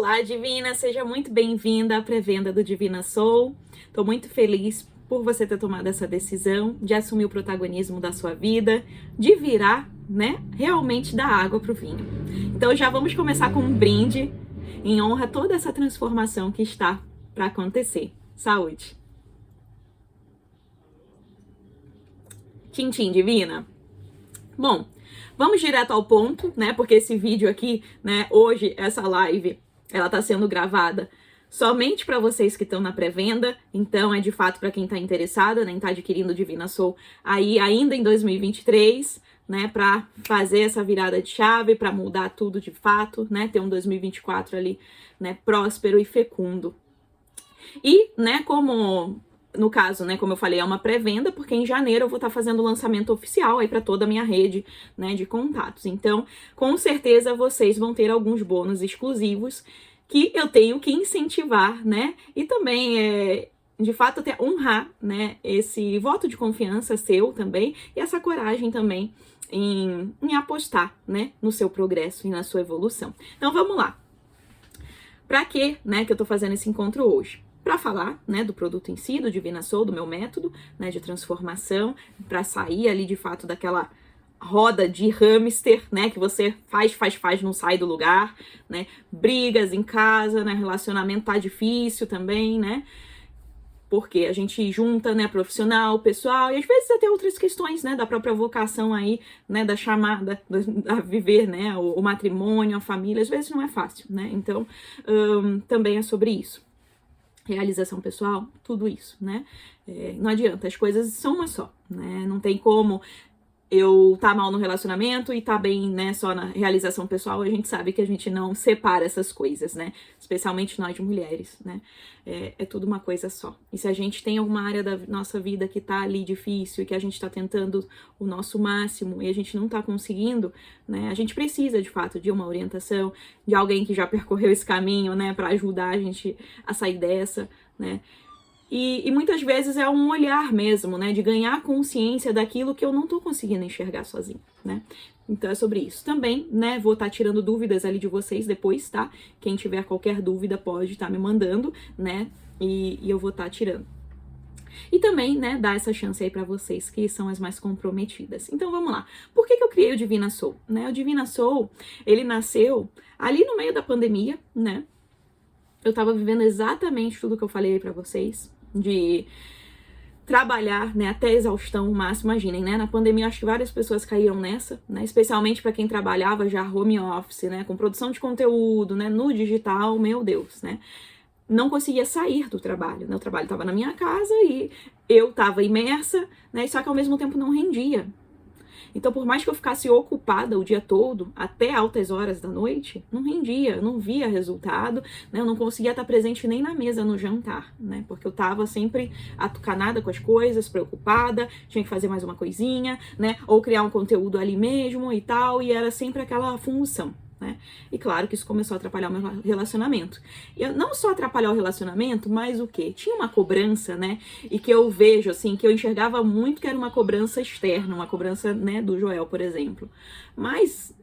Olá, Divina! Seja muito bem-vinda à pré-venda do Divina Soul. Estou muito feliz por você ter tomado essa decisão de assumir o protagonismo da sua vida, de virar, realmente da água para o vinho. Então já vamos começar com um brinde em honra a toda essa transformação que está para acontecer. Saúde! Tchim, Divina! Bom, vamos direto ao ponto, porque esse vídeo aqui, hoje, essa live, ela tá sendo gravada somente para vocês que estão na pré-venda, então é de fato para quem tá interessada, em tá adquirindo Divina Soul aí ainda em 2023, para fazer essa virada de chave, para mudar tudo de fato, ter um 2024 ali, próspero e fecundo. E, como no caso, como eu falei, é uma pré-venda, porque em janeiro eu vou estar fazendo o lançamento oficial aí para toda a minha rede, de contatos. Então, com certeza vocês vão ter alguns bônus exclusivos que eu tenho que incentivar, e também de fato até honrar, esse voto de confiança seu também e essa coragem também em apostar, no seu progresso e na sua evolução. Então, vamos lá. Para que eu tô fazendo esse encontro hoje? Para falar, do produto em si, do Divina Soul, do meu método, de transformação, para sair ali de fato daquela roda de hamster, que você faz, não sai do lugar, brigas em casa, relacionamento tá difícil também, porque a gente junta, profissional, pessoal, e às vezes até outras questões, da própria vocação aí, da chamada a viver, o matrimônio, a família, às vezes não é fácil, então também é sobre isso. Realização pessoal, tudo isso, não adianta, as coisas são uma só, não tem como eu tá mal no relacionamento e tá bem, só na realização pessoal. A gente sabe que a gente não separa essas coisas, especialmente nós mulheres, é tudo uma coisa só. E se a gente tem alguma área da nossa vida que tá ali difícil e que a gente tá tentando o nosso máximo e a gente não tá conseguindo, a gente precisa, de fato, de uma orientação, de alguém que já percorreu esse caminho, para ajudar a gente a sair dessa, E muitas vezes é um olhar mesmo, de ganhar consciência daquilo que eu não tô conseguindo enxergar sozinha, Então é sobre isso. Também, vou estar tirando dúvidas ali de vocês depois, tá? Quem tiver qualquer dúvida pode estar me mandando, E eu vou estar tirando. E também, dar essa chance aí pra vocês que são as mais comprometidas. Então vamos lá. Por que eu criei o Divina Soul? O Divina Soul, ele nasceu ali no meio da pandemia, Eu tava vivendo exatamente tudo que eu falei aí pra vocês, de trabalhar, até exaustão máxima. Imaginem, na pandemia acho que várias pessoas caíram nessa, especialmente para quem trabalhava já home office, com produção de conteúdo, no digital, meu Deus, não conseguia sair do trabalho, o trabalho tava na minha casa e eu tava imersa, só que ao mesmo tempo não rendia. Então, por mais que eu ficasse ocupada o dia todo, até altas horas da noite, não rendia, não via resultado, eu não conseguia estar presente nem na mesa no jantar, porque eu tava sempre atucanada com as coisas, preocupada, tinha que fazer mais uma coisinha, ou criar um conteúdo ali mesmo e tal, e era sempre aquela função. E claro que isso começou a atrapalhar o meu relacionamento. E não só atrapalhar o relacionamento, mas o quê? Tinha uma cobrança, e que eu vejo, assim, que eu enxergava muito que era uma cobrança externa, uma cobrança, do Joel, por exemplo. Mas,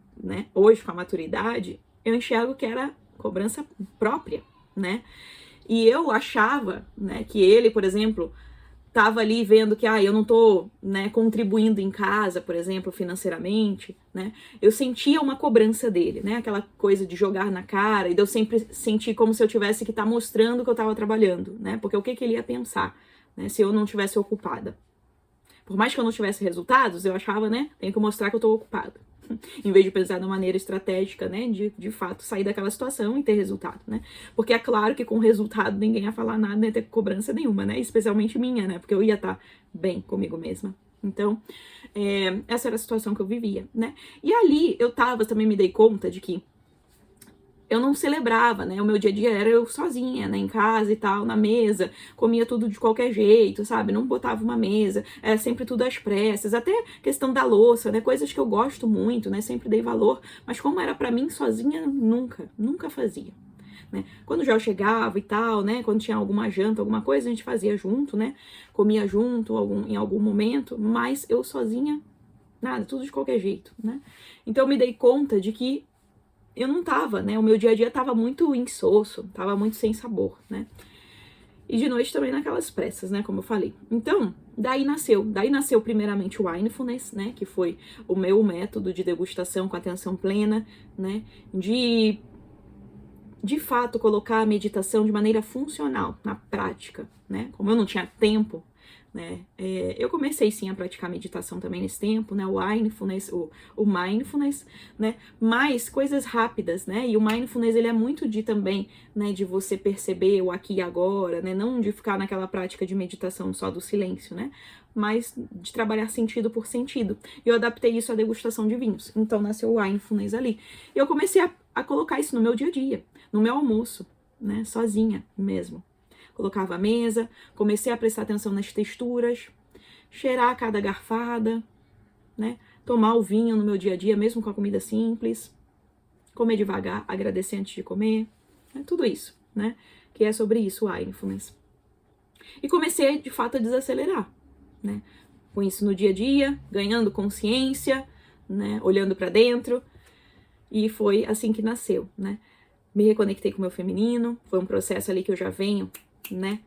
hoje, com a maturidade, eu enxergo que era cobrança própria, E eu achava, que ele, por exemplo, tava ali vendo que, eu não tô, contribuindo em casa, por exemplo, financeiramente, Eu sentia uma cobrança dele, aquela coisa de jogar na cara, e eu sempre senti como se eu tivesse que estar mostrando que eu tava trabalhando, Porque o que ele ia pensar, se eu não tivesse ocupada? Por mais que eu não tivesse resultados, eu achava, tenho que mostrar que eu tô ocupada. Em vez de pensar de maneira estratégica, de fato sair daquela situação e ter resultado, Porque é claro que com resultado ninguém ia falar nada, nem ia ter cobrança nenhuma, Especialmente minha, Porque eu ia estar bem comigo mesma. Então, essa era a situação que eu vivia, E ali eu também me dei conta de que eu não celebrava, o meu dia a dia era eu sozinha, em casa e tal, na mesa, comia tudo de qualquer jeito, sabe, não botava uma mesa, era sempre tudo às pressas, até questão da louça, coisas que eu gosto muito, sempre dei valor, mas como era pra mim sozinha, nunca fazia. Quando o Joel chegava e tal, quando tinha alguma janta, alguma coisa, a gente fazia junto, comia junto em algum momento, mas eu sozinha, nada, tudo de qualquer jeito, Então eu me dei conta de que eu não tava, né? O meu dia a dia tava muito insosso, tava muito sem sabor, né? E de noite também naquelas pressas, né? Como eu falei. Então, daí nasceu primeiramente o Mindfulness, né? Que foi o meu método de degustação com atenção plena, né? De fato, colocar a meditação de maneira funcional, na prática, né? Como eu não tinha tempo, né? Eu comecei sim a praticar meditação também nesse tempo, né? O mindfulness, né? Mas coisas rápidas, né? E o mindfulness ele é muito de também, né? De você perceber o aqui e agora, né? Não de ficar naquela prática de meditação só do silêncio, né? Mas de trabalhar sentido por sentido. E eu adaptei isso à degustação de vinhos. Então nasceu o mindfulness ali. E eu comecei a colocar isso no meu dia a dia, no meu almoço, né? Sozinha mesmo. Colocava a mesa, comecei a prestar atenção nas texturas, cheirar cada garfada, né? Tomar o vinho no meu dia a dia, mesmo com a comida simples, comer devagar, agradecer antes de comer, né? Tudo isso, né? Que é sobre isso, o mindfulness. E comecei, de fato, a desacelerar, né? Com isso no dia a dia, ganhando consciência, né? Olhando para dentro, e foi assim que nasceu, né? Me reconectei com o meu feminino, foi um processo ali que eu já venho, né,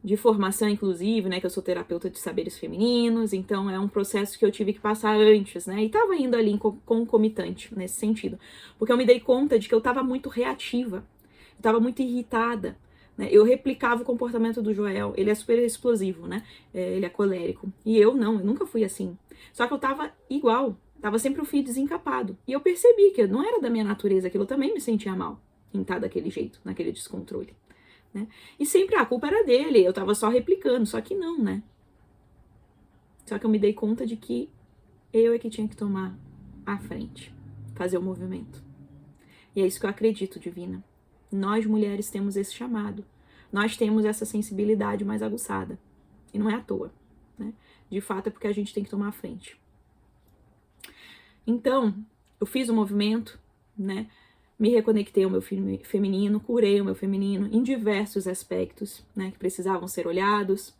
de formação inclusive, né, que eu sou terapeuta de saberes femininos, então é um processo que eu tive que passar antes, né, e tava indo ali em concomitante nesse sentido, porque eu me dei conta de que eu tava muito reativa, eu tava muito irritada, né, eu replicava o comportamento do Joel, ele é super explosivo, né, ele é colérico, e eu não, eu nunca fui assim, só que eu tava igual, tava sempre o fio desencapado, e eu percebi que não era da minha natureza aquilo, eu também me sentia mal em estar daquele jeito, naquele descontrole. Né? E sempre a culpa era dele, eu tava só replicando, só que não, né? Só que eu me dei conta de que eu é que tinha que tomar a frente, fazer o movimento. E é isso que eu acredito, Divina. Nós mulheres temos esse chamado, nós temos essa sensibilidade mais aguçada. E não é à toa, né? De fato é porque a gente tem que tomar a frente. Então, eu fiz o movimento, né? Me reconectei ao meu feminino, curei o meu feminino em diversos aspectos, né, que precisavam ser olhados.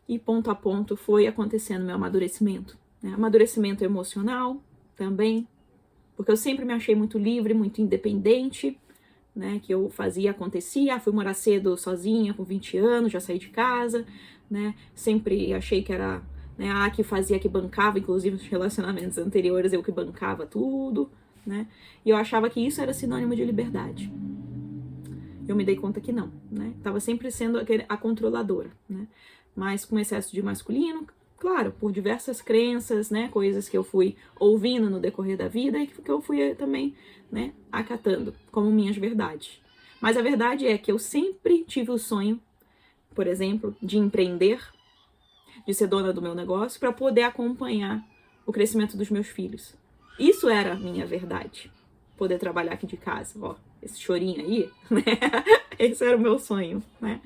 E ponto a ponto foi acontecendo meu amadurecimento. Né? Amadurecimento emocional também, porque eu sempre me achei muito livre, muito independente, né, que eu fazia, acontecia. Fui morar cedo sozinha, com 20 anos, já saí de casa, né, sempre achei que era, né, a que fazia, que bancava, inclusive nos relacionamentos anteriores eu que bancava tudo, né? E eu achava que isso era sinônimo de liberdade. Eu me dei conta que não, né? Tava sempre sendo a controladora, né? Mas com excesso de masculino, claro, por diversas crenças, né? Coisas que eu fui ouvindo no decorrer da vida e que eu fui também, né? Acatando como minhas verdades. Mas a verdade é que eu sempre tive o sonho, por exemplo, de empreender, de ser dona do meu negócio, para poder acompanhar o crescimento dos meus filhos. Isso era a minha verdade. Poder trabalhar aqui de casa, ó, esse chorinho aí, né? Esse era o meu sonho, né?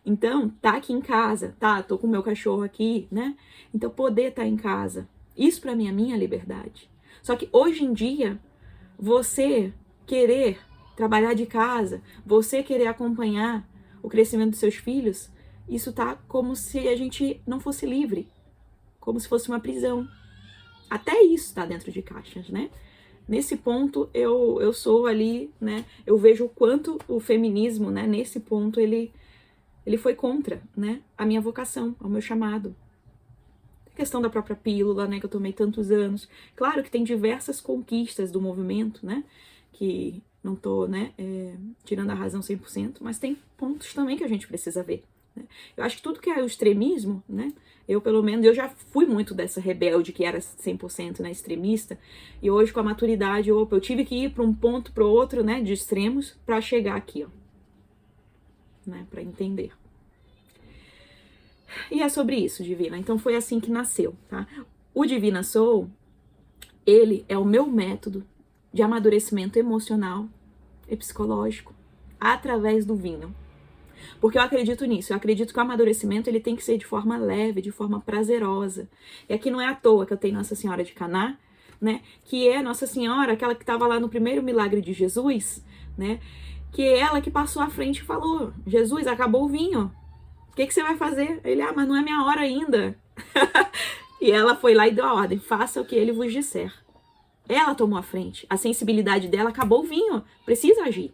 Então, tá aqui em casa, tá? Tô com o meu cachorro aqui, né? Então, poder tá em casa. Isso pra mim é a minha liberdade. Só que hoje em dia, você querer trabalhar de casa, você querer acompanhar o crescimento dos seus filhos, isso tá como se a gente não fosse livre. Como se fosse uma prisão. Até isso tá dentro de caixas, né? Nesse ponto, eu sou ali, né? Eu vejo o quanto o feminismo, né? Nesse ponto, ele foi contra, né? A minha vocação, ao meu chamado. A questão da própria pílula, né? Que eu tomei tantos anos. Claro que tem diversas conquistas do movimento, né? Que não tô, né? Tirando a razão 100%, mas tem pontos também que a gente precisa ver. Né? Eu acho que tudo que é o extremismo, né? Eu, pelo menos, eu já fui muito dessa rebelde que era 100%, né, extremista. E hoje, com a maturidade, eu tive que ir para um ponto, para o outro, né, de extremos, para chegar aqui, ó. Né, para entender. E é sobre isso, Divina. Então, foi assim que nasceu, tá? O Divina Soul, ele é o meu método de amadurecimento emocional e psicológico através do vinho. Porque eu acredito nisso, eu acredito que o amadurecimento ele tem que ser de forma leve, de forma prazerosa. E aqui não é à toa que eu tenho Nossa Senhora de Caná, né? Que é Nossa Senhora, aquela que estava lá no primeiro milagre de Jesus, né? Que é ela que passou à frente e falou: Jesus, acabou o vinho, o que você vai fazer? Ele, mas não é minha hora ainda. E ela foi lá e deu a ordem: faça o que ele vos disser. Ela tomou a frente. A sensibilidade dela acabou o vinho. Precisa agir.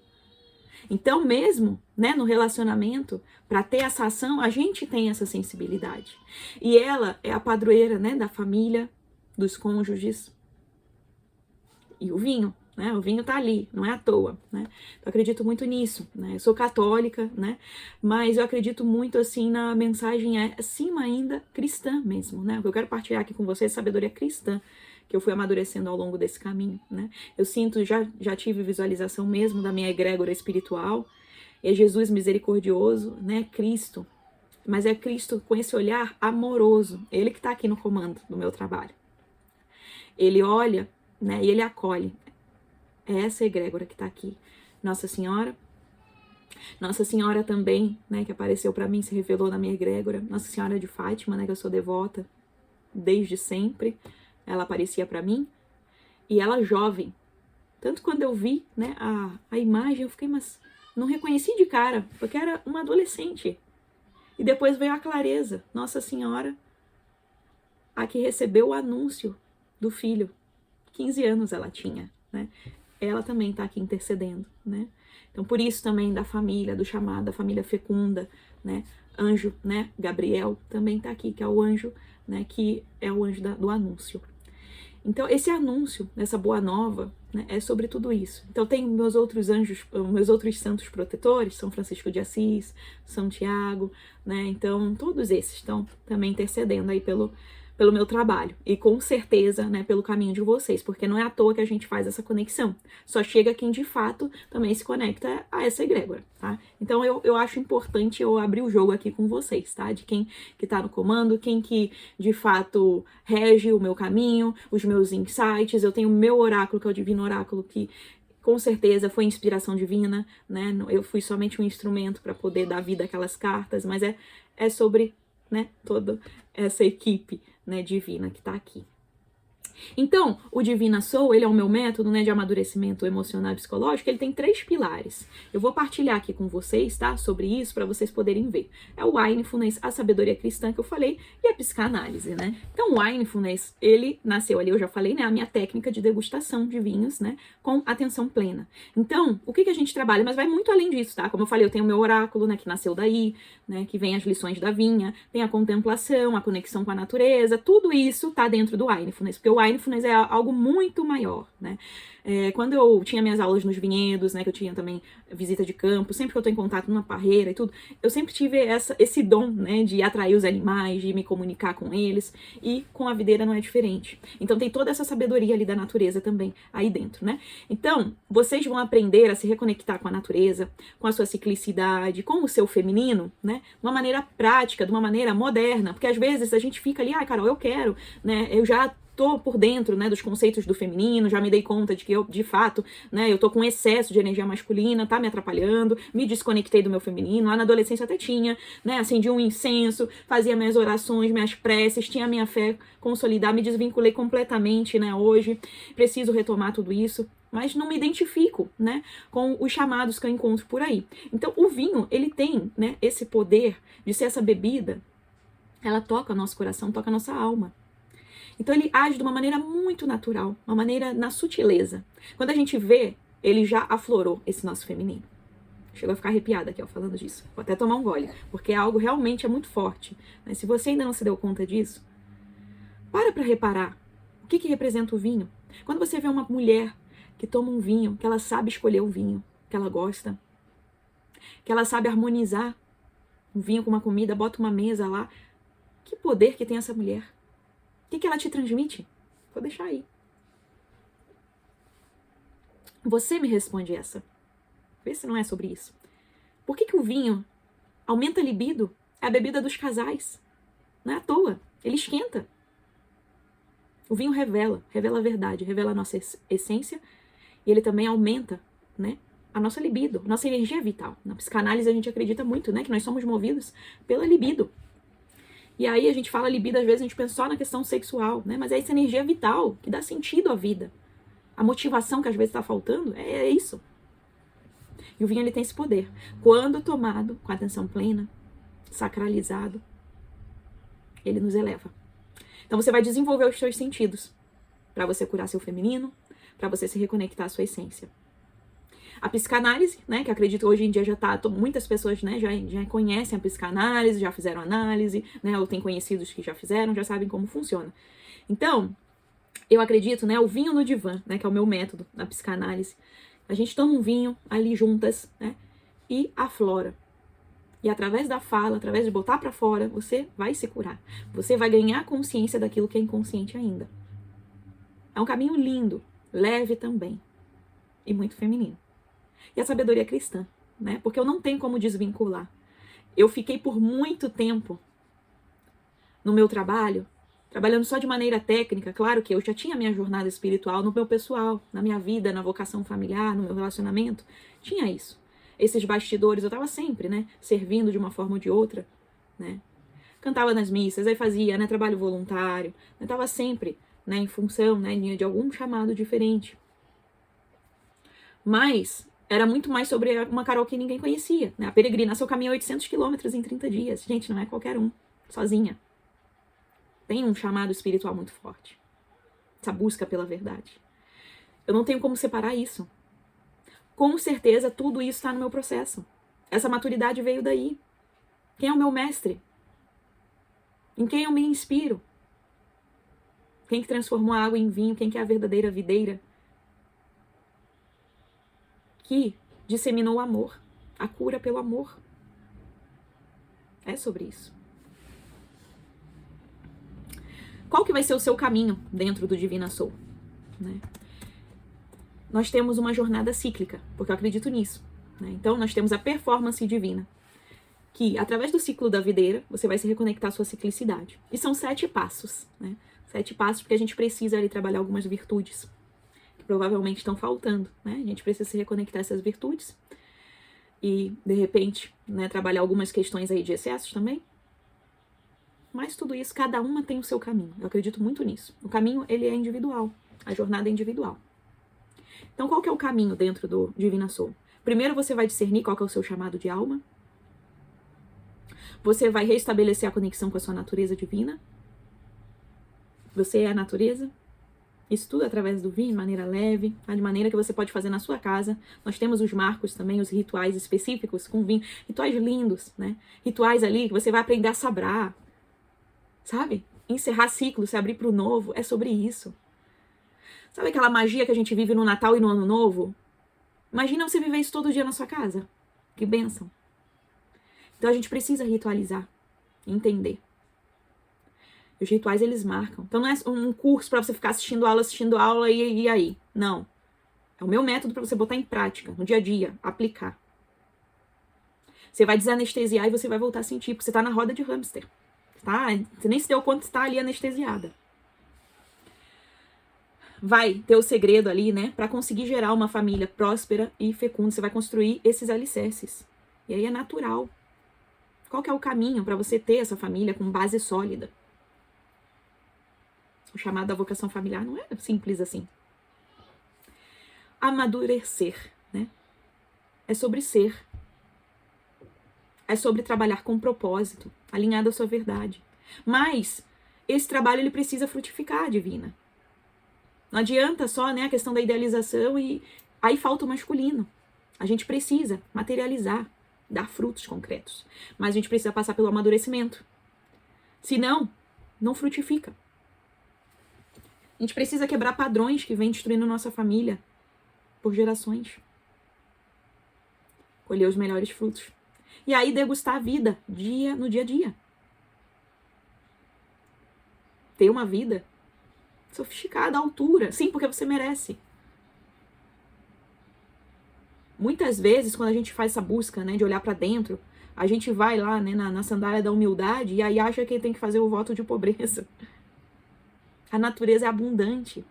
Então, mesmo, né, no relacionamento, para ter essa ação, a gente tem essa sensibilidade. E ela é a padroeira, né, da família, dos cônjuges. E o vinho, né? O vinho tá ali, não é à toa, né? Eu acredito muito nisso, né? Eu sou católica, né? Mas eu acredito muito, assim, na mensagem acima ainda cristã mesmo, né? Eu quero partilhar aqui com vocês sabedoria cristã que eu fui amadurecendo ao longo desse caminho, né? Eu sinto, já tive visualização mesmo da minha egrégora espiritual. É Jesus misericordioso, né? Cristo. Mas é Cristo com esse olhar amoroso. Ele que tá aqui no comando do meu trabalho. Ele olha, né? E ele acolhe. É essa egrégora que está aqui. Nossa Senhora. Nossa Senhora também, né, que apareceu para mim, se revelou na minha egrégora. Nossa Senhora de Fátima, né, que eu sou devota desde sempre. Ela aparecia para mim. E ela jovem. Tanto quando eu vi, né, a imagem, eu fiquei, mas não reconheci de cara, porque era uma adolescente. E depois veio a clareza. Nossa Senhora, a que recebeu o anúncio do filho. 15 anos ela tinha, né? Ela também está aqui intercedendo, né? Então, por isso também da família, do chamado, da família fecunda, né? Anjo, né? Gabriel também está aqui, que é o anjo, né? Que é o anjo do anúncio. Então, esse anúncio, essa boa nova, né? É sobre tudo isso. Então, tem meus outros anjos, meus outros santos protetores, São Francisco de Assis, São Tiago, né? Então, todos esses estão também intercedendo aí pelo meu trabalho e com certeza, né, pelo caminho de vocês, porque não é à toa que a gente faz essa conexão. Só chega quem de fato também se conecta a essa egrégora, tá? Então eu acho importante eu abrir o jogo aqui com vocês, tá? De quem que tá no comando, quem que de fato rege o meu caminho, os meus insights. Eu tenho o meu oráculo, que é o Divino Oráculo, que com certeza foi inspiração divina, né? Eu fui somente um instrumento para poder dar vida àquelas cartas, mas é sobre, né, toda essa equipe, né, divina que tá aqui. Então, o Divina Soul, ele é o meu método, né, de amadurecimento emocional e psicológico. Ele tem 3 pilares. Eu vou partilhar aqui com vocês, tá, sobre isso, para vocês poderem ver. É o Mindfulness, a sabedoria cristã que eu falei, e a psicanálise, né? Então, o Mindfulness, ele nasceu ali, eu já falei, né, a minha técnica de degustação de vinhos, né, com atenção plena. Então, o que a gente trabalha? Mas vai muito além disso, tá? Como eu falei, eu tenho o meu oráculo, né, que nasceu daí, né, que vem as lições da vinha, tem a contemplação, a conexão com a natureza, tudo isso tá dentro do Mindfulness, porque o Mindfulness é algo muito maior, né? Quando eu tinha minhas aulas nos vinhedos, né, que eu tinha também visita de campo, sempre que eu tô em contato numa parreira e tudo, eu sempre tive esse dom, né, de atrair os animais, de me comunicar com eles, e com a videira não é diferente. Então tem toda essa sabedoria ali da natureza também aí dentro, né? Então, vocês vão aprender a se reconectar com a natureza, com a sua ciclicidade, com o seu feminino, né, de uma maneira prática, de uma maneira moderna, porque às vezes a gente fica ali, Carol, eu quero, né, eu já tô por dentro, né, dos conceitos do feminino, já me dei conta de que eu, de fato, né, eu tô com excesso de energia masculina, tá me atrapalhando, me desconectei do meu feminino. Lá na adolescência até tinha, né, acendi um incenso, fazia minhas orações, minhas preces, tinha minha fé consolidada, me desvinculei completamente, né, hoje preciso retomar tudo isso, mas não me identifico, né, com os chamados que eu encontro por aí. Então, o vinho, ele tem, né, esse poder de ser essa bebida, ela toca o nosso coração, toca a nossa alma. Então ele age de uma maneira muito natural, uma maneira na sutileza. Quando a gente vê, ele já aflorou esse nosso feminino. Chegou a ficar arrepiada aqui, ó, falando disso. Vou até tomar um gole, porque é algo realmente muito forte, né? Se você ainda não se deu conta disso, para reparar o que representa o vinho. Quando você vê uma mulher que toma um vinho, que ela sabe escolher o vinho que ela gosta, que ela sabe harmonizar um vinho com uma comida, bota uma mesa lá, que poder que tem essa mulher? O que ela te transmite? Vou deixar aí. Você me responde essa. Vê se não é sobre isso. Por que o vinho aumenta a libido? É a bebida dos casais. Não é à toa. Ele esquenta. O vinho revela a verdade, revela a nossa essência, e ele também aumenta, né, a nossa libido, nossa energia vital. Na psicanálise a gente acredita muito, né, que nós somos movidos pela libido. E aí a gente fala libido, às vezes a gente pensa só na questão sexual, né? Mas é essa energia vital que dá sentido à vida. A motivação que às vezes está faltando é isso. E o vinho, ele tem esse poder. Quando tomado com atenção plena, sacralizado, ele nos eleva. Então você vai desenvolver os seus sentidos para você curar seu feminino, para você se reconectar à sua essência. A psicanálise, né, que acredito hoje em dia já tá, muitas pessoas, né, já conhecem a psicanálise, já fizeram análise, né, ou tem conhecidos que já fizeram, já sabem como funciona. Então, eu acredito, né, o vinho no divã, né, que é o meu método na psicanálise. A gente toma um vinho ali juntas, né, e aflora. E através da fala, através de botar pra fora, você vai se curar. Você vai ganhar consciência daquilo que é inconsciente ainda. É um caminho lindo, leve também, e muito feminino. E a sabedoria cristã, né? Porque eu não tenho como desvincular. Eu fiquei por muito tempo no meu trabalho, trabalhando só de maneira técnica. Claro que eu já tinha minha jornada espiritual no meu pessoal, na minha vida, na vocação familiar, no meu relacionamento. Tinha isso. Esses bastidores, eu estava sempre, né? Servindo de uma forma ou de outra, né? Cantava nas missas, aí fazia, né? Trabalho voluntário. Eu estava sempre, né? Em função, né? De algum chamado diferente. Mas era muito mais sobre uma Carol que ninguém conhecia, né? A peregrinação caminha 800 quilômetros em 30 dias. Gente, não é qualquer um, sozinha. Tem um chamado espiritual muito forte. Essa busca pela verdade. Eu não tenho como separar isso. Com certeza, tudo isso está no meu processo. Essa maturidade veio daí. Quem é o meu mestre? Em quem eu me inspiro? Quem que transformou a água em vinho? Quem que é a verdadeira videira? Que disseminou o amor, a cura pelo amor. É sobre isso. Qual que vai ser o seu caminho dentro do Divina Soul? Né? Nós temos uma jornada cíclica, porque eu acredito nisso. Né? Então, nós temos a performance divina, que através do ciclo da videira, você vai se reconectar à sua ciclicidade. E são 7 passos. Né? 7 passos porque a gente precisa ali trabalhar algumas virtudes que provavelmente estão faltando. Né? A gente precisa se reconectar a essas virtudes e, de repente, né, trabalhar algumas questões aí de excessos também. Mas tudo isso, cada uma tem o seu caminho. Eu acredito muito nisso. O caminho, ele é individual. A jornada é individual. Então, qual que é o caminho dentro do Divina Soul? Primeiro, você vai discernir qual que é o seu chamado de alma. Você vai restabelecer a conexão com a sua natureza divina. Você é a natureza. Isso tudo através do vinho, de maneira leve, tá? De maneira que você pode fazer na sua casa. Nós temos os marcos também, os rituais específicos com vinho. Rituais lindos, né? Rituais ali que você vai aprender a sabrar. Sabe? Encerrar ciclos, se abrir para o novo. É sobre isso. Sabe aquela magia que a gente vive no Natal e no Ano Novo? Imagina você viver isso todo dia na sua casa. Que bênção. Então a gente precisa ritualizar, entender. Os rituais, eles marcam. Então não é um curso para você ficar assistindo aula e aí. Não. É o meu método para você botar em prática, no dia a dia, aplicar. Você vai desanestesiar e você vai voltar a sentir, porque você tá na roda de hamster. Tá? Você nem se deu conta que está ali anestesiada. Vai ter o segredo ali, né? Para conseguir gerar uma família próspera e fecunda. Você vai construir esses alicerces. E aí é natural. Qual que é o caminho para você ter essa família com base sólida? O chamado da vocação familiar não é simples assim. Amadurecer, né? É sobre ser. É sobre trabalhar com propósito, alinhado à sua verdade. Mas esse trabalho, ele precisa frutificar, divina. Não adianta só, né, a questão da idealização e aí falta o masculino. A gente precisa materializar, dar frutos concretos. Mas a gente precisa passar pelo amadurecimento. Senão, não frutifica. A gente precisa quebrar padrões que vêm destruindo nossa família por gerações. Colher os melhores frutos. E aí degustar a vida no dia a dia. Ter uma vida sofisticada, à altura. Sim, porque você merece. Muitas vezes, quando a gente faz essa busca, né, de olhar para dentro, a gente vai lá, né, na sandália da humildade e aí acha que tem que fazer o voto de pobreza. A natureza é abundante.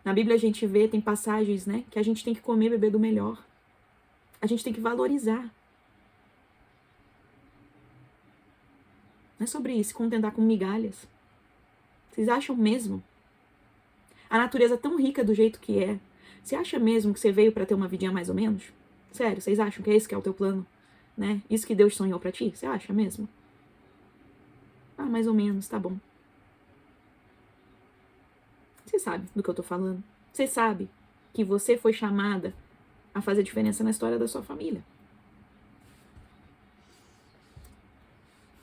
Na Bíblia a gente vê, tem passagens, né, que a gente tem que comer e beber do melhor. A gente tem que valorizar. Não é sobre isso, se contentar com migalhas. Vocês acham mesmo? A natureza é tão rica do jeito que é. Você acha mesmo que você veio para ter uma vidinha mais ou menos? Sério, vocês acham que é esse que é o teu plano? Né? Isso que Deus sonhou para ti? Você acha mesmo? Ah, mais ou menos, tá bom. Você sabe do que eu tô falando. Você sabe que você foi chamada a fazer diferença na história da sua família.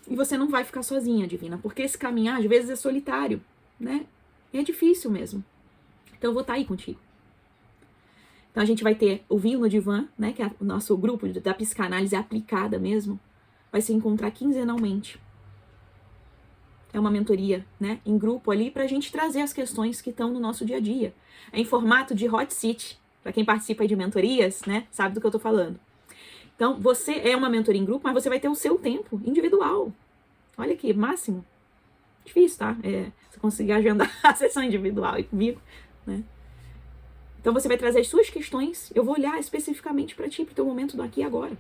E você não vai ficar sozinha, Divina, porque esse caminhar, às vezes, é solitário, né? É difícil mesmo. Então, eu vou estar aí contigo. Então, a gente vai ter o Vinho no Divã, né? Que é o nosso grupo da psicanálise aplicada mesmo. Vai se encontrar quinzenalmente. É uma mentoria, né? Em grupo ali, pra gente trazer as questões que estão no nosso dia a dia. É em formato de hot seat. Pra quem participa de mentorias, né? Sabe do que eu tô falando. Então, você é uma mentoria em grupo, mas você vai ter o seu tempo individual. Olha que máximo. Difícil, tá? Você conseguir agendar a sessão individual aí comigo, né? Então, você vai trazer as suas questões. Eu vou olhar especificamente para ti, pro teu momento do aqui e agora.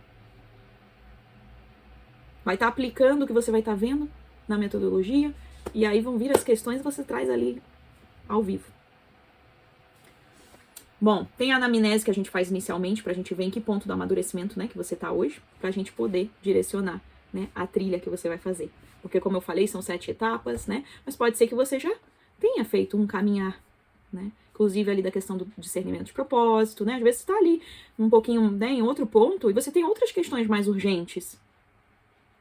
Vai estar aplicando o que você vai estar vendo na metodologia. E aí vão vir as questões e você traz ali ao vivo. Bom, tem a anamnese que a gente faz inicialmente pra gente ver em que ponto do amadurecimento, né, que você tá hoje, pra gente poder direcionar, né, a trilha que você vai fazer. Porque, como eu falei, são 7 etapas, né, mas pode ser que você já tenha feito um caminhar, né, inclusive ali da questão do discernimento de propósito, né, às vezes você tá ali um pouquinho, né, em outro ponto e você tem outras questões mais urgentes.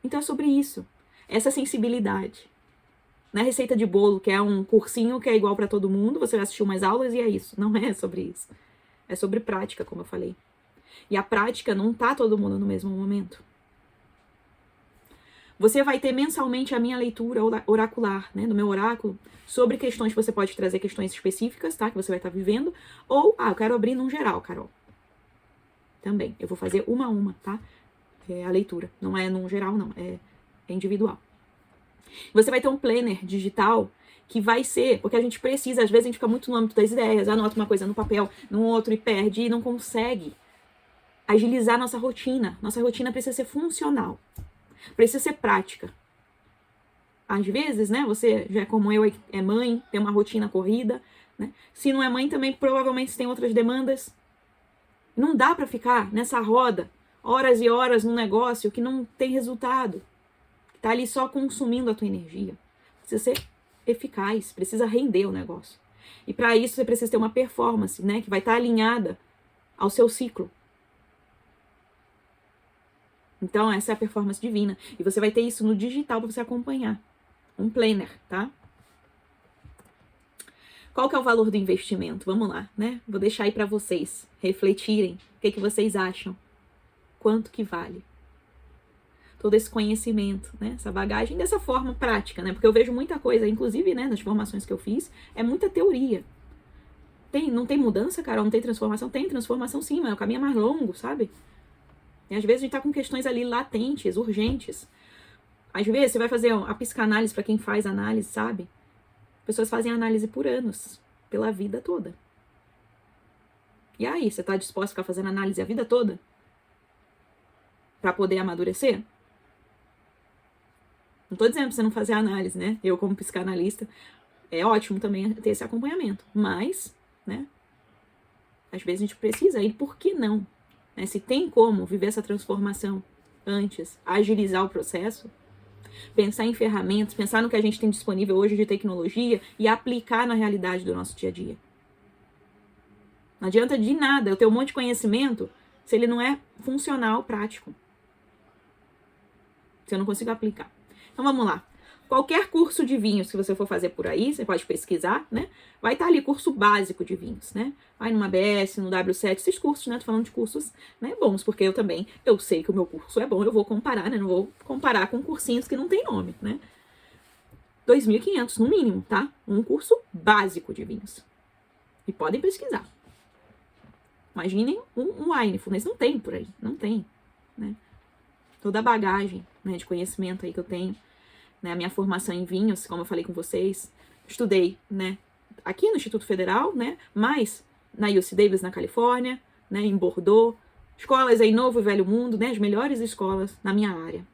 Então é sobre isso, essa sensibilidade. Não é receita de bolo, que é um cursinho que é igual para todo mundo, você vai assistir umas aulas e é isso. Não é sobre isso. É sobre prática, como eu falei. E a prática não tá todo mundo no mesmo momento. Você vai ter mensalmente a minha leitura oracular, né, no meu oráculo, sobre questões que você pode trazer, questões específicas, tá, que você vai estar vivendo, ou, eu quero abrir num geral, Carol. Também, eu vou fazer uma a uma, tá? É a leitura, não é num geral, não, é individual. Você vai ter um planner digital que vai ser, porque a gente precisa, às vezes a gente fica muito no âmbito das ideias, anota uma coisa no papel, no outro e perde e não consegue agilizar nossa rotina. Nossa rotina precisa ser funcional, precisa ser prática. Às vezes, né, você já é como eu, é mãe, tem uma rotina corrida, né? Se não é mãe também, provavelmente tem outras demandas. Não dá pra ficar nessa roda, horas e horas num negócio que não tem resultado. Tá ali só consumindo a tua energia. Precisa ser eficaz, precisa render o negócio. E para isso você precisa ter uma performance, né, que vai estar alinhada ao seu ciclo. Então essa é a performance divina. E você vai ter isso no digital para você acompanhar. Um planner, tá? Qual que é o valor do investimento? Vamos lá, né? Vou deixar aí para vocês refletirem. O que vocês acham? Quanto que vale? Todo esse conhecimento, né, essa bagagem dessa forma prática, né, porque eu vejo muita coisa, inclusive, né, nas formações que eu fiz, é muita teoria. Não tem mudança, Carol? Não tem transformação? Tem transformação sim, mas o caminho é mais longo, sabe? E às vezes a gente tá com questões ali latentes, urgentes. Às vezes você vai fazer a psicanálise para quem faz análise, sabe? Pessoas fazem análise por anos, pela vida toda. E aí, você tá disposto a ficar fazendo análise a vida toda? Para poder amadurecer? Não tô dizendo pra você não fazer análise, né? Eu, como psicanalista, é ótimo também ter esse acompanhamento. Mas, né? Às vezes a gente precisa, e por que não? Né? Se tem como viver essa transformação antes, agilizar o processo, pensar em ferramentas, pensar no que a gente tem disponível hoje de tecnologia e aplicar na realidade do nosso dia a dia. Não adianta de nada eu ter um monte de conhecimento se ele não é funcional, prático. Se eu não consigo aplicar. Então vamos lá. Qualquer curso de vinhos que você for fazer por aí, você pode pesquisar, né? Vai estar ali curso básico de vinhos, né? Vai numa ABS, no W7, esses cursos, né? Tô falando de cursos, né, bons, porque eu sei que o meu curso é bom, eu vou comparar, né? Não vou comparar com cursinhos que não tem nome, né? 2.500 no mínimo, tá? Um curso básico de vinhos. E podem pesquisar. Imaginem um Mindfulness, não tem por aí, não tem, né? Toda a bagagem, né, de conhecimento aí que eu tenho, né, a minha formação em vinhos, como eu falei com vocês, estudei, né, aqui no Instituto Federal, né, mas na UC Davis, na Califórnia, né, em Bordeaux, escolas aí Novo e Velho Mundo, né, as melhores escolas na minha área.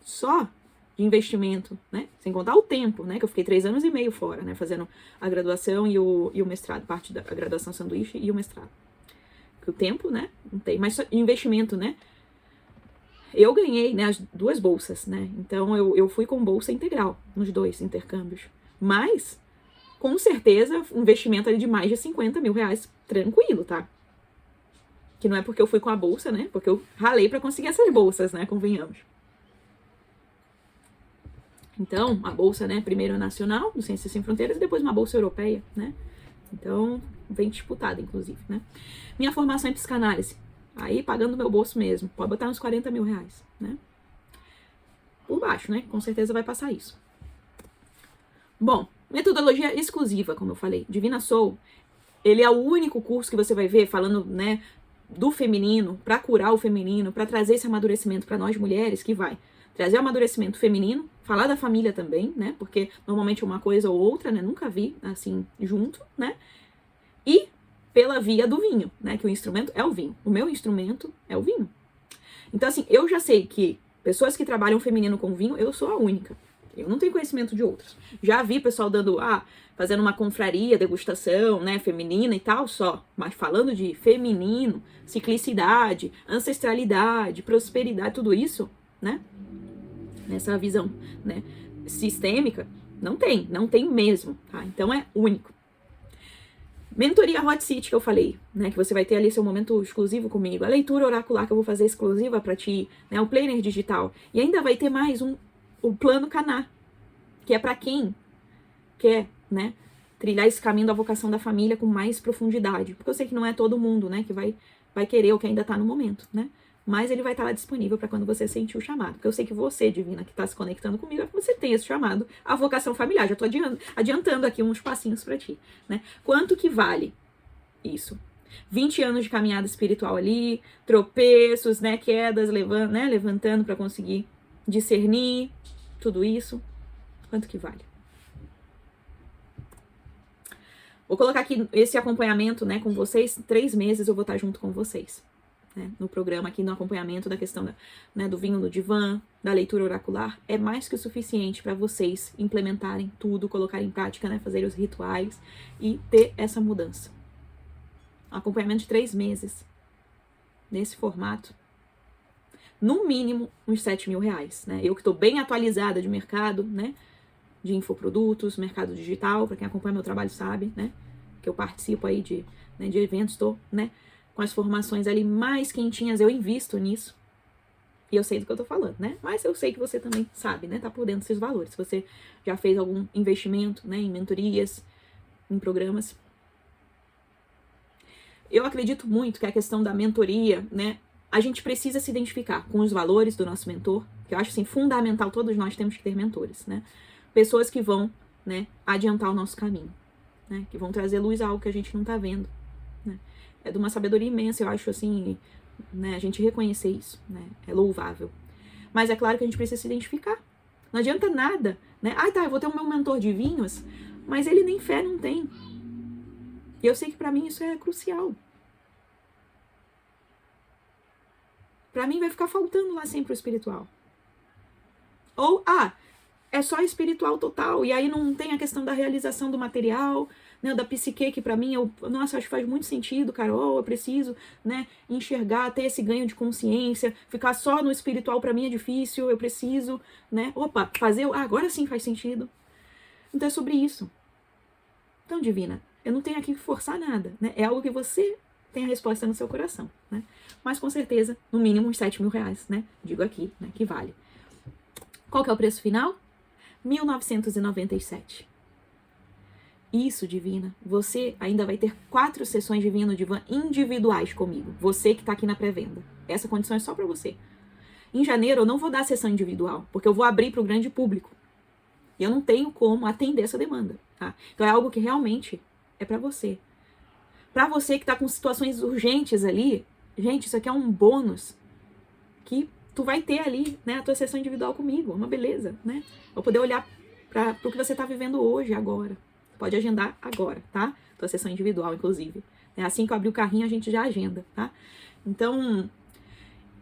Só de investimento, né, sem contar o tempo, né, que eu fiquei 3 anos e meio fora, né, fazendo a graduação e o mestrado, parte da graduação sanduíche e o mestrado. Porque o tempo, né, não tem, mas investimento, né, eu ganhei, né, as 2 bolsas, né? Então eu fui com bolsa integral nos 2 intercâmbios. Mas com certeza, um investimento ali de mais de 50 mil reais, tranquilo, tá? Que não é porque eu fui com a bolsa, né? Porque eu ralei pra conseguir essas bolsas, né? Convenhamos. Então, a bolsa, né? Primeiro nacional, do Ciências Sem Fronteiras, e depois uma bolsa europeia, né? Então, bem disputada, inclusive, né? Minha formação em psicanálise. Aí, pagando meu bolso mesmo. Pode botar uns 40 mil reais, né? Por baixo, né? Com certeza vai passar isso. Bom, metodologia exclusiva, como eu falei. Divina Soul, ele é o único curso que você vai ver falando, né, do feminino, para curar o feminino, para trazer esse amadurecimento para nós mulheres, que vai trazer o amadurecimento feminino, falar da família também, né, porque normalmente uma coisa ou outra, né, nunca vi assim junto, né, e pela via do vinho, né, que o instrumento é o vinho, o meu instrumento é o vinho. Então, assim, eu já sei que pessoas que trabalham feminino com vinho, eu sou a única. Eu não tenho conhecimento de outros. Já vi pessoal dando, fazendo uma confraria, degustação, né, feminina e tal, só. Mas falando de feminino, ciclicidade, ancestralidade, prosperidade, tudo isso, né, nessa visão, né, sistêmica, não tem mesmo, tá? Então é único. Mentoria Hot Seat que eu falei, né, que você vai ter ali seu momento exclusivo comigo, a leitura oracular que eu vou fazer exclusiva pra ti, né, o planner digital, e ainda vai ter mais o plano Caná, que é pra quem quer, né, trilhar esse caminho da vocação da família com mais profundidade, porque eu sei que não é todo mundo, né, que vai querer ou que ainda tá no momento, né, mas ele vai estar lá disponível para quando você sentir o chamado, porque eu sei que você, divina, que tá se conectando comigo, é que você tem esse chamado, a vocação familiar. Já tô adiantando aqui uns passinhos para ti, né? Quanto que vale isso? 20 anos de caminhada espiritual ali, tropeços, né, quedas, levantando para conseguir discernir tudo isso. Quanto que vale? Vou colocar aqui esse acompanhamento, né, com vocês. 3 meses eu vou estar junto com vocês. Né, no programa aqui, no acompanhamento da questão né, do vinho no divã, da leitura oracular, é mais que o suficiente para vocês implementarem tudo, colocarem em prática, né, fazer os rituais e ter essa mudança. Um acompanhamento de 3 meses, nesse formato, no mínimo uns 7 mil reais. Né? Eu que estou bem atualizada de mercado, né, de infoprodutos, mercado digital, para quem acompanha meu trabalho sabe, né, que eu participo aí de eventos, estou, né, com as formações ali mais quentinhas, eu invisto nisso. E eu sei do que eu tô falando, né? Mas eu sei que você também sabe, né? Tá por dentro desses valores. Se você já fez algum investimento, né? Em mentorias, em programas. Eu acredito muito que a questão da mentoria, né? A gente precisa se identificar com os valores do nosso mentor, que eu acho, assim, fundamental. Todos nós temos que ter mentores, né? Pessoas que vão, né? Adiantar o nosso caminho, né? Que vão trazer luz a algo que a gente não tá vendo, né? É de uma sabedoria imensa, eu acho, assim, né, a gente reconhecer isso, né, é louvável. Mas é claro que a gente precisa se identificar. Não adianta nada, né, eu vou ter o meu mentor de vinhos, mas ele nem fé não tem. E eu sei que pra mim isso é crucial. Pra mim vai ficar faltando lá sempre o espiritual. Ou, é só espiritual total, e aí não tem a questão da realização do material, né, da psique, que pra mim, acho que faz muito sentido, Carol, eu preciso, né, enxergar, ter esse ganho de consciência, ficar só no espiritual pra mim é difícil, eu preciso, né, fazer, agora sim faz sentido. Então é sobre isso. Então, divina, eu não tenho aqui que forçar nada, né, é algo que você tem a resposta no seu coração, né, mas com certeza, no mínimo uns 7 mil reais, né, digo aqui, né, que vale. Qual que é o preço final? 1.997. Isso, divina, você ainda vai ter 4 sessões de vinho no divã individuais comigo. Você que tá aqui na pré-venda. Essa condição é só pra você. Em janeiro eu não vou dar sessão individual, porque eu vou abrir pro grande público. E eu não tenho como atender essa demanda, tá? Então é algo que realmente é pra você. Pra você que tá com situações urgentes ali, gente, isso aqui é um bônus que tu vai ter ali, né, a tua sessão individual comigo, uma beleza, né? Vou poder olhar pro que você tá vivendo hoje, agora. Pode agendar agora, tá? Tua sessão individual, inclusive. Assim que eu abrir o carrinho, a gente já agenda, tá? Então,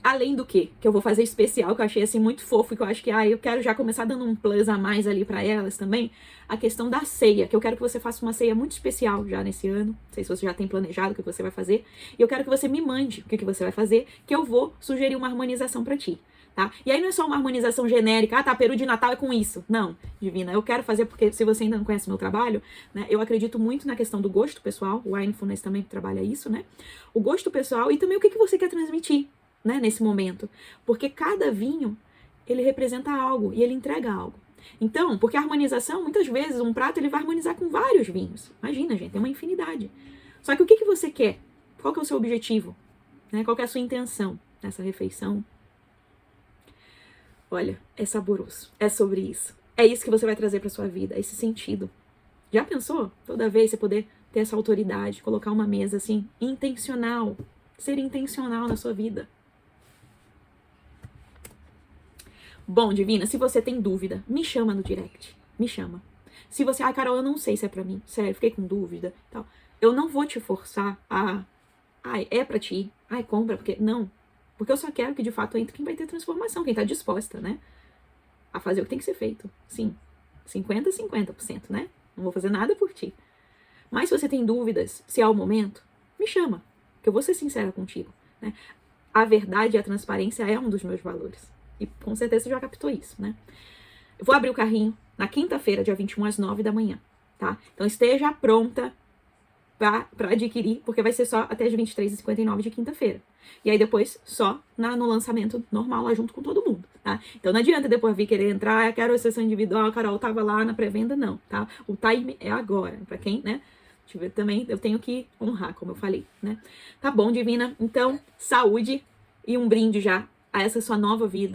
além do que eu vou fazer especial, que eu achei assim muito fofo, e que eu acho que eu quero já começar dando um plus a mais ali pra elas também, a questão da ceia, que eu quero que você faça uma ceia muito especial já nesse ano. Não sei se você já tem planejado o que você vai fazer. E eu quero que você me mande o que você vai fazer, que eu vou sugerir uma harmonização pra ti. Tá? E aí não é só uma harmonização genérica, ah, tá, peru de Natal é com isso. Não, Divina, eu quero fazer porque, se você ainda não conhece o meu trabalho, né, eu acredito muito na questão do gosto pessoal, o Mindfulness também trabalha isso, né? O gosto pessoal e também o que você quer transmitir, né, nesse momento. Porque cada vinho, ele representa algo e ele entrega algo. Então, porque a harmonização, muitas vezes, um prato ele vai harmonizar com vários vinhos. Imagina, gente, tem uma infinidade. Só que o que você quer? Qual que é o seu objetivo? Né? Qual que é a sua intenção nessa refeição? Olha, é saboroso. É sobre isso. É isso que você vai trazer para sua vida, esse sentido. Já pensou? Toda vez você poder ter essa autoridade, colocar uma mesa assim, intencional. Ser intencional na sua vida. Bom, Divina, se você tem dúvida, me chama no direct. Me chama. Se você, ai, Carol, eu não sei se é pra mim. Sério, fiquei com dúvida. Tal. Eu não vou te forçar a, ai, é pra ti. Ai, compra, porque não. Porque eu só quero que de fato entre quem vai ter transformação, quem tá disposta, né? A fazer o que tem que ser feito. Sim. 50%, né? Não vou fazer nada por ti. Mas se você tem dúvidas, se é o momento, me chama. Que eu vou ser sincera contigo, né? A verdade e a transparência é um dos meus valores. E com certeza você já captou isso, né? Eu vou abrir o carrinho na quinta-feira, dia 21, às 9 da manhã, tá? Então esteja pronta para adquirir, porque vai ser só até as 23h59 de quinta-feira. E aí depois só no lançamento normal, lá junto com todo mundo, tá? Então não adianta depois vir querer entrar, eu quero a sessão individual, a Carol tava lá na pré-venda, não, tá? O time é agora, para quem, né? Também eu tenho que honrar, como eu falei, né? Tá bom, Divina? Então, saúde e um brinde já a essa sua nova vida.